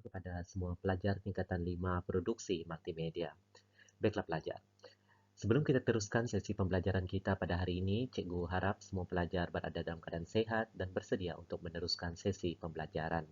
kepada semua pelajar tingkatan 5 produksi multimedia. Baiklah pelajar, sebelum kita teruskan sesi pembelajaran kita pada hari ini, cikgu harap semua pelajar berada dalam keadaan sehat dan bersedia untuk meneruskan sesi pembelajaran.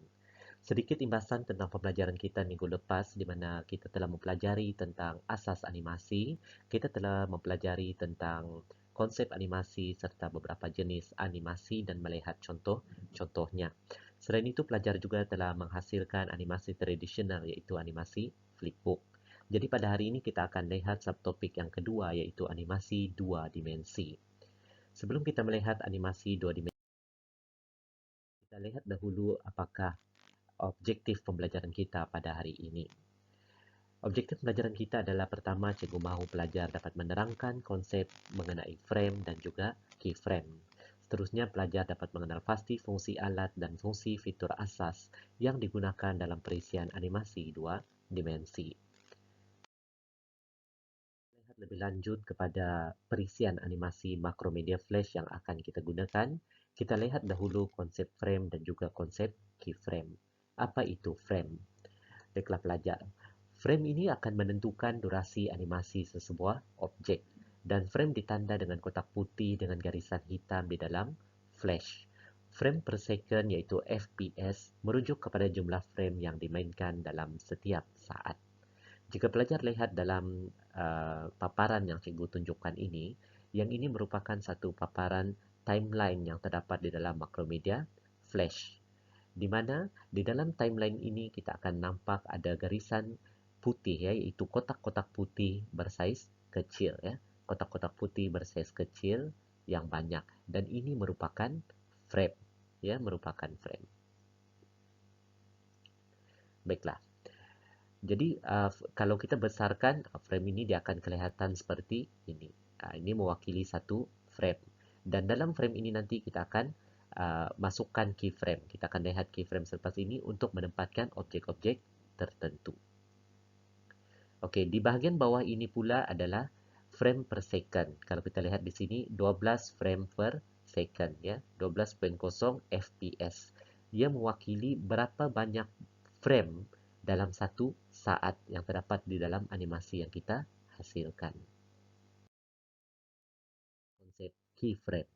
Sedikit imbasan tentang pembelajaran kita minggu lepas di mana kita telah mempelajari tentang asas animasi, kita telah mempelajari tentang konsep animasi serta beberapa jenis animasi dan melihat contoh-contohnya. Selain itu, pelajar juga telah menghasilkan animasi tradisional iaitu animasi flipbook. Jadi pada hari ini kita akan lihat subtopik yang kedua iaitu animasi dua dimensi. Sebelum kita melihat animasi dua dimensi, kita lihat dahulu apakah objektif pembelajaran kita pada hari ini. Objektif pembelajaran kita adalah pertama, cikgu mahu pelajar dapat menerangkan konsep mengenai frame dan juga keyframe. Seterusnya, pelajar dapat mengenal pasti fungsi alat dan fungsi fitur asas yang digunakan dalam perisian animasi dua dimensi. Lihat lebih lanjut kepada perisian animasi Macromedia Flash yang akan kita gunakan. Kita lihat dahulu konsep frame dan juga konsep keyframe. Apa itu frame? Baiklah pelajar. Frame ini akan menentukan durasi animasi sesebuah objek dan frame ditanda dengan kotak putih dengan garisan hitam di dalam flash. Frame per second iaitu FPS merujuk kepada jumlah frame yang dimainkan dalam setiap saat. Jika pelajar lihat dalam paparan yang cikgu tunjukkan ini, yang ini merupakan satu paparan timeline yang terdapat di dalam Macromedia Flash. Di mana di dalam timeline ini kita akan nampak ada garisan putih ya, iaitu kotak-kotak putih bersaiz kecil ya. Kotak-kotak putih bersaiz kecil yang banyak dan ini merupakan frame ya, merupakan frame. Baiklah. Jadi kalau kita besarkan frame ini dia akan kelihatan seperti ini. Ini mewakili satu frame. Dan dalam frame ini nanti kita akan masukkan keyframe. Kita akan lihat keyframe selepas ini untuk menempatkan objek-objek tertentu. Okey, di bahagian bawah ini pula adalah frame per second. Kalau kita lihat di sini 12 frame per second ya, 12.0 fps. Ia mewakili berapa banyak frame dalam satu saat yang terdapat di dalam animasi yang kita hasilkan. Konsep keyframe.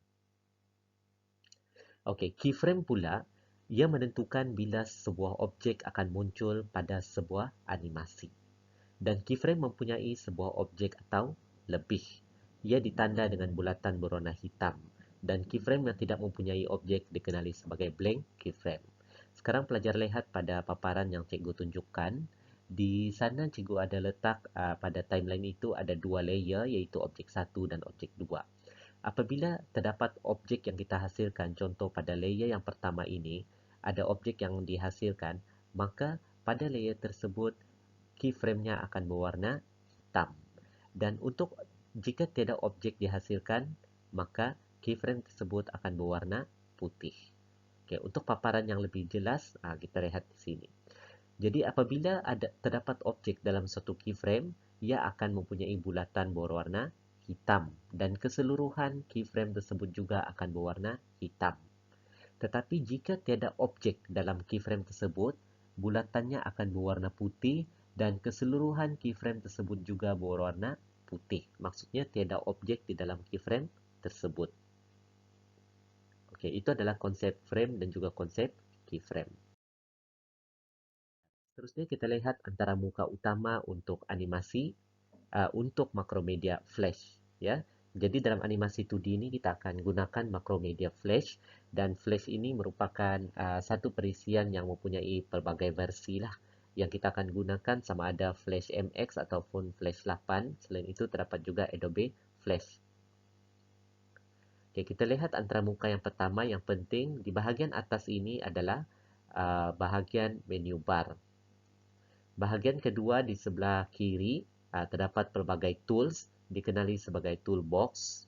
Okey, keyframe pula ia menentukan bila sebuah objek akan muncul pada sebuah animasi. Dan keyframe mempunyai sebuah objek atau lebih. Ia ditanda dengan bulatan berwarna hitam. Dan keyframe yang tidak mempunyai objek dikenali sebagai blank keyframe. Sekarang pelajar lihat pada paparan yang cikgu tunjukkan. Di sana cikgu ada letak pada timeline itu ada dua layer iaitu objek 1 dan objek 2. Apabila terdapat objek yang kita hasilkan, contoh pada layer yang pertama ini, ada objek yang dihasilkan, maka pada layer tersebut keyframe-nya akan berwarna hitam. Dan untuk jika tiada objek dihasilkan, maka keyframe tersebut akan berwarna putih. Okey, untuk paparan yang lebih jelas, kita lihat di sini. Jadi apabila terdapat objek dalam satu keyframe, ia akan mempunyai bulatan berwarna hitam dan keseluruhan keyframe tersebut juga akan berwarna hitam. Tetapi jika tiada objek dalam keyframe tersebut, bulatannya akan berwarna putih dan keseluruhan keyframe tersebut juga berwarna putih. Maksudnya tiada objek di dalam keyframe tersebut. Okey, itu adalah konsep frame dan juga konsep keyframe. Seterusnya kita lihat antara muka utama untuk animasi untuk Macromedia Flash ya. Jadi dalam animasi 2D ini kita akan gunakan Macromedia Flash dan Flash ini merupakan satu perisian yang mempunyai pelbagai versi lah yang kita akan gunakan sama ada Flash MX ataupun Flash 8. Selain itu terdapat juga Adobe Flash. Okay, kita lihat antara muka yang pertama yang penting di bahagian atas ini adalah bahagian menu bar. Bahagian kedua di sebelah kiri terdapat pelbagai tools dikenali sebagai toolbox.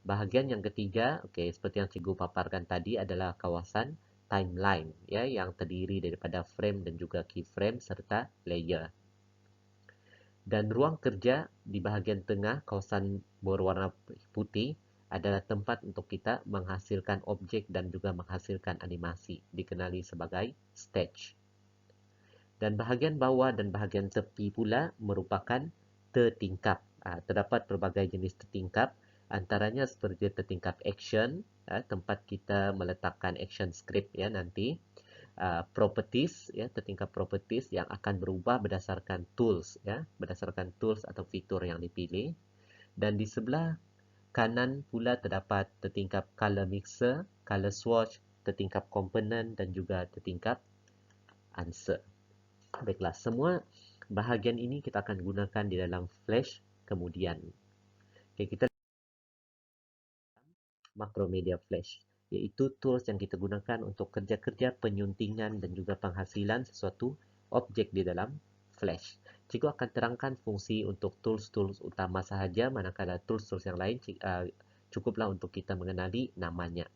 Bahagian yang ketiga, okey, seperti yang cikgu paparkan tadi adalah kawasan timeline ya yang terdiri daripada frame dan juga keyframe serta layer. Dan ruang kerja di bahagian tengah kawasan berwarna putih adalah tempat untuk kita menghasilkan objek dan juga menghasilkan animasi dikenali sebagai stage. Dan bahagian bawah dan bahagian tepi pula merupakan tertingkap. Terdapat pelbagai jenis tertingkap, antaranya seperti tertingkap action, tempat kita meletakkan action script ya nanti. Properties ya, tertingkap properties yang akan berubah berdasarkan tools ya, berdasarkan tools atau fitur yang dipilih. Dan di sebelah kanan pula terdapat tertingkap color mixer, color swatch, tertingkap komponen dan juga tertingkap answer. Baiklah, semua bahagian ini kita akan gunakan di dalam Flash kemudian. Okay, kita Macromedia Flash, iaitu tools yang kita gunakan untuk kerja-kerja penyuntingan dan juga penghasilan sesuatu objek di dalam Flash. Cikgu akan terangkan fungsi untuk tools-tools utama sahaja, manakala tools-tools yang lain cukuplah untuk kita mengenali namanya.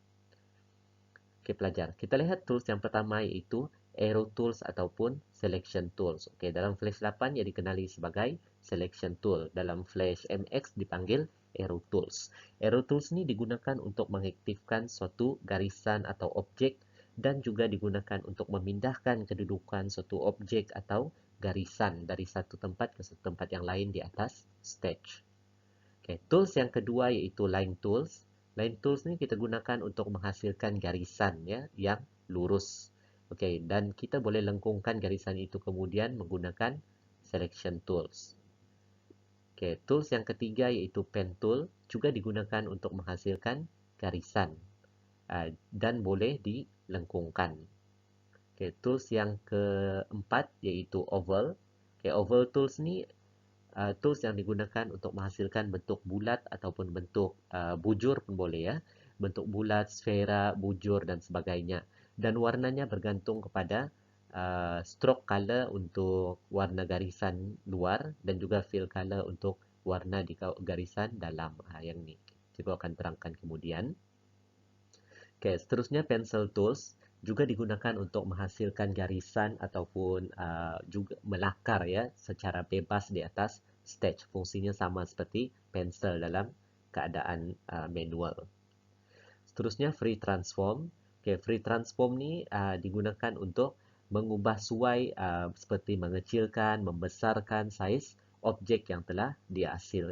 Okey pelajar, kita lihat tools yang pertama iaitu Arrow Tools ataupun Selection Tools. Okey, dalam Flash 8 ia dikenali sebagai Selection Tool. Dalam Flash MX dipanggil Arrow Tools. Arrow Tools ni digunakan untuk mengaktifkan suatu garisan atau objek dan juga digunakan untuk memindahkan kedudukan suatu objek atau garisan dari satu tempat ke satu tempat yang lain di atas stage. Okay, tools yang kedua iaitu Line Tools. Line Tools ni kita gunakan untuk menghasilkan garisan ya yang lurus. Okey, dan kita boleh lengkungkan garisan itu kemudian menggunakan Selection Tools. Okey, tools yang ketiga iaitu Pen Tool, juga digunakan untuk menghasilkan garisan dan boleh dilengkungkan. Okey, tools yang keempat iaitu Oval. Okey, Oval Tools ni tools yang digunakan untuk menghasilkan bentuk bulat ataupun bentuk bujur pun boleh ya. Bentuk bulat, sfera, bujur dan sebagainya. Dan warnanya bergantung kepada stroke color untuk warna garisan luar dan juga fill color untuk warna di garisan dalam. Yang ni cikgu akan terangkan kemudian. Okay, seterusnya pencil tools juga digunakan untuk menghasilkan garisan ataupun juga melakar ya secara bebas di atas stage. Fungsinya sama seperti pensel dalam keadaan manual. Seterusnya free transform. Okay, free transform ni digunakan untuk mengubah suai seperti mengecilkan, membesarkan saiz objek yang telah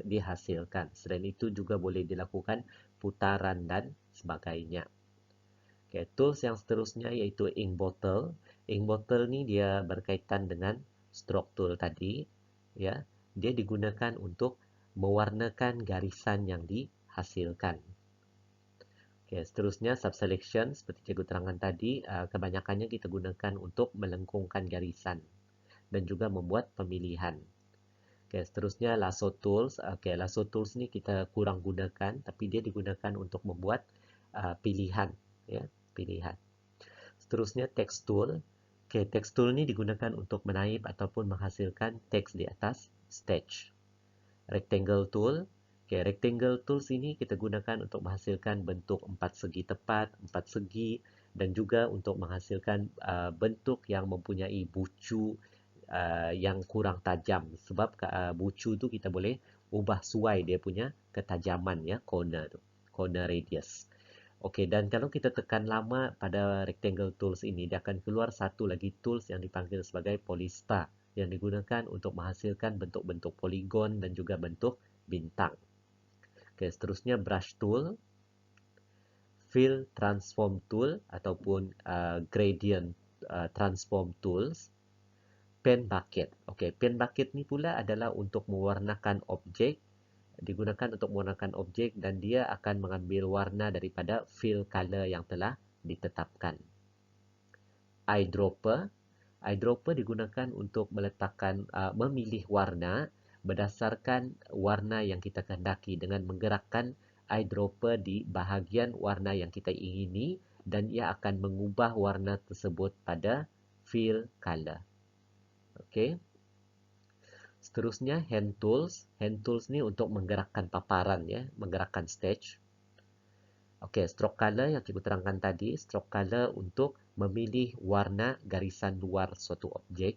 dihasilkan. Selain itu juga boleh dilakukan putaran dan sebagainya. Okay, tools yang seterusnya iaitu ink bottle. Ink bottle ni dia berkaitan dengan stroke tool tadi. Ya, dia digunakan untuk mewarnakan garisan yang dihasilkan. Okay, seterusnya subselection seperti cikgu terangkan tadi, kebanyakannya kita gunakan untuk melengkungkan garisan dan juga membuat pemilihan. Okay, seterusnya lasso tools. Okay, lasso tools ni kita kurang gunakan tapi dia digunakan untuk membuat pilihan. Ya, pilihan. Seterusnya text tool. Okay, text tool ni digunakan untuk menaip ataupun menghasilkan teks di atas stage. Rectangle tool. Okay, rectangle tools ini kita gunakan untuk menghasilkan bentuk empat segi tepat, empat segi dan juga untuk menghasilkan bentuk yang mempunyai bucu yang kurang tajam. Sebab bucu tu kita boleh ubah suai dia punya ketajaman ya, corner tu, corner radius. Okey, dan kalau kita tekan lama pada rectangle tools ini, dia akan keluar satu lagi tools yang dipanggil sebagai polystar yang digunakan untuk menghasilkan bentuk-bentuk poligon dan juga bentuk bintang. Okey, seterusnya brush tool, fill transform tool ataupun gradient transform tools, pen bucket. Okey, pen bucket ni pula adalah untuk mewarnakan objek, digunakan untuk mewarnakan objek dan dia akan mengambil warna daripada fill color yang telah ditetapkan. Eyedropper. Eyedropper digunakan untuk meletakkan, memilih warna berdasarkan warna yang kita kehendaki dengan menggerakkan eyedropper di bahagian warna yang kita ingini dan ia akan mengubah warna tersebut pada fill color. Okey. Seterusnya hand tools. Hand tools ni untuk menggerakkan paparan ya, menggerakkan stage. Okey, stroke color yang cikgu terangkan tadi, stroke color untuk memilih warna garisan luar suatu objek.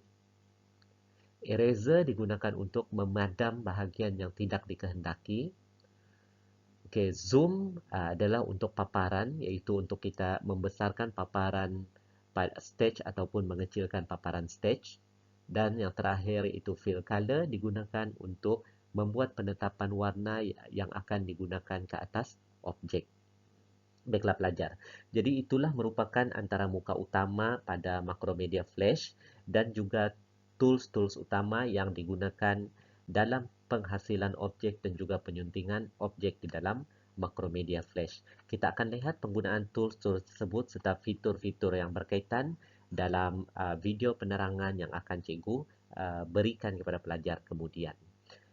Eraser digunakan untuk memadam bahagian yang tidak dikehendaki. Okey, zoom adalah untuk paparan, iaitu untuk kita membesarkan paparan pada stage ataupun mengecilkan paparan stage. Dan yang terakhir itu fill color digunakan untuk membuat penetapan warna yang akan digunakan ke atas objek. Baiklah pelajar, jadi itulah merupakan antara muka utama pada Macromedia Flash dan juga tools-tools utama yang digunakan dalam penghasilan objek dan juga penyuntingan objek di dalam Macromedia Flash. Kita akan lihat penggunaan tools-tools tersebut serta fitur-fitur yang berkaitan dalam video penerangan yang akan cikgu berikan kepada pelajar kemudian.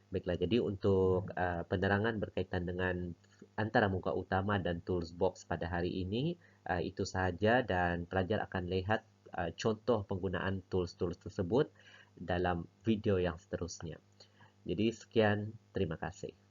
Baiklah, jadi untuk penerangan berkaitan dengan antara muka utama dan tools box pada hari ini, itu sahaja dan pelajar akan lihat contoh penggunaan tools-tools tersebut dalam video yang seterusnya. Jadi sekian, terima kasih.